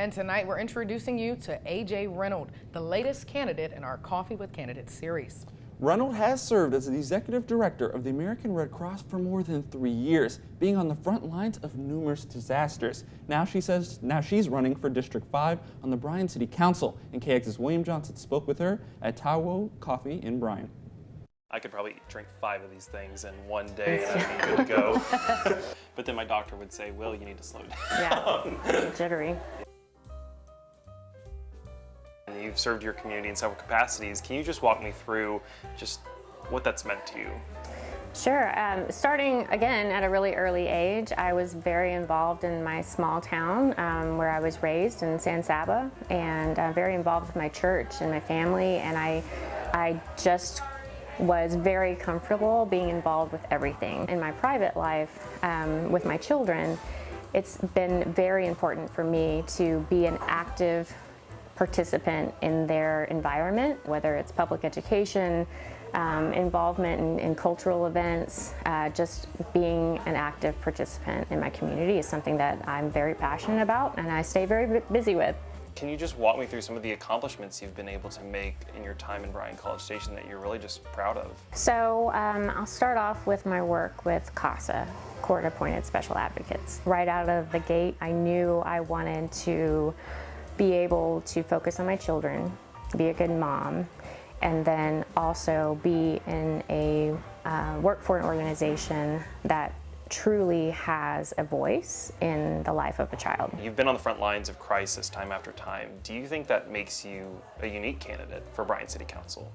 And tonight we're introducing you to A.J. Renold, the latest candidate in our Coffee with Candidates series. Renold has served as the executive director of the American Red Cross for more than 3 years, being on the front lines of numerous disasters. Now she's running for District 5 on the Bryan City Council, and KAGS' William Johnson spoke with her at Tawo Coffee in Bryan. I could probably drink 5 of these things in one day and I'd be good to go. But then my doctor would say, Will, you need to slow down. Yeah, jittery. You've served your community in several capacities. Can you just walk me through just what that's meant to you? Sure. Starting again at a really early age, I was very involved in my small town where I was raised in San Saba, and very involved with my church and my family, and I just was very comfortable being involved with everything. In my private life, with my children, it's been very important for me to be an active participant in their environment, whether it's public education, involvement in cultural events. Just being an active participant in my community is something that I'm very passionate about and I stay very busy with. Can you just walk me through some of the accomplishments you've been able to make in your time in Bryan College Station that you're really just proud of? So I'll start off with my work with CASA, Court Appointed Special Advocates. Right out of the gate, I knew I wanted to be able to focus on my children, be a good mom, and then also be in a work for an organization that truly has a voice in the life of a child. You've been on the front lines of crisis time after time. Do you think that makes you a unique candidate for Bryan City Council?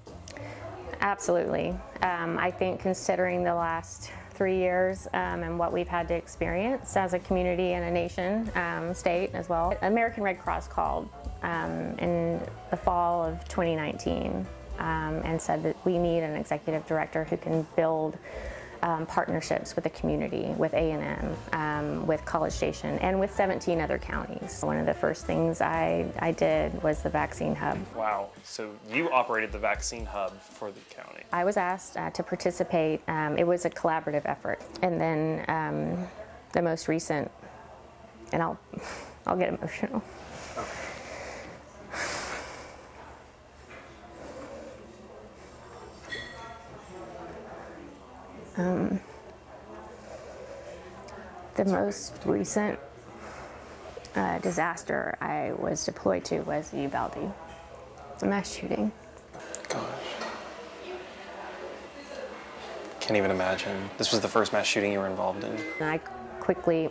Absolutely. I think considering the last 3 years and what we've had to experience as a community and a nation, state as well. American Red Cross called in the fall of 2019 and said that we need an executive director who can build partnerships with the community, with A&M, with College Station, and with 17 other counties. One of the first things I did was the vaccine hub. Wow, so you operated the vaccine hub for the county. I was asked to participate. It was a collaborative effort. And then the most recent, and I'll get emotional. The most recent disaster I was deployed to was Uvalde, a mass shooting. Gosh. Can't even imagine. This was the first mass shooting you were involved in. And I quickly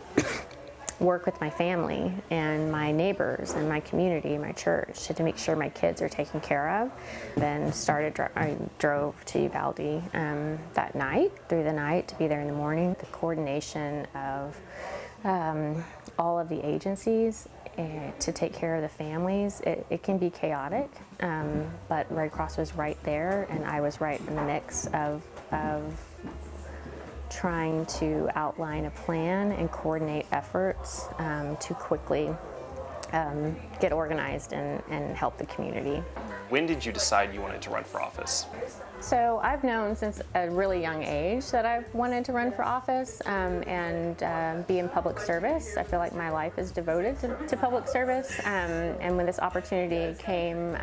work with my family and my neighbors and my community, my church, to make sure my kids are taken care of. Then I drove to Uvalde that night, through the night, to be there in the morning. The coordination of all of the agencies to take care of the families, it can be chaotic, but Red Cross was right there, and I was right in the mix of trying to outline a plan and coordinate efforts to quickly get organized and help the community. When did you decide you wanted to run for office? So I've known since a really young age that I've wanted to run for office and be in public service. I feel like my life is devoted to public service, and when this opportunity came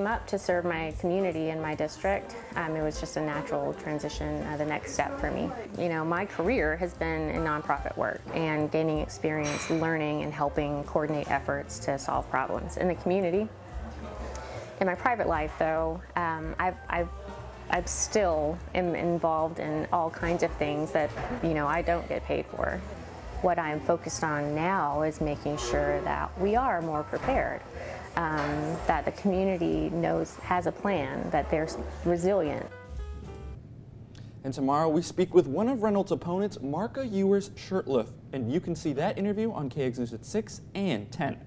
up to serve my community in my district, it was just a natural transition, the next step for me. You know, my career has been in nonprofit work and gaining experience, learning and helping coordinate efforts to solve problems in the community. In my private life, though, I still am involved in all kinds of things that, you know, I don't get paid for. What I'm focused on now is making sure that we are more prepared. That the community has a plan, that they're resilient. And tomorrow we speak with one of Renold's opponents, Marka Ewers Shirtliff, and you can see that interview on KAGS News at 6 and 10.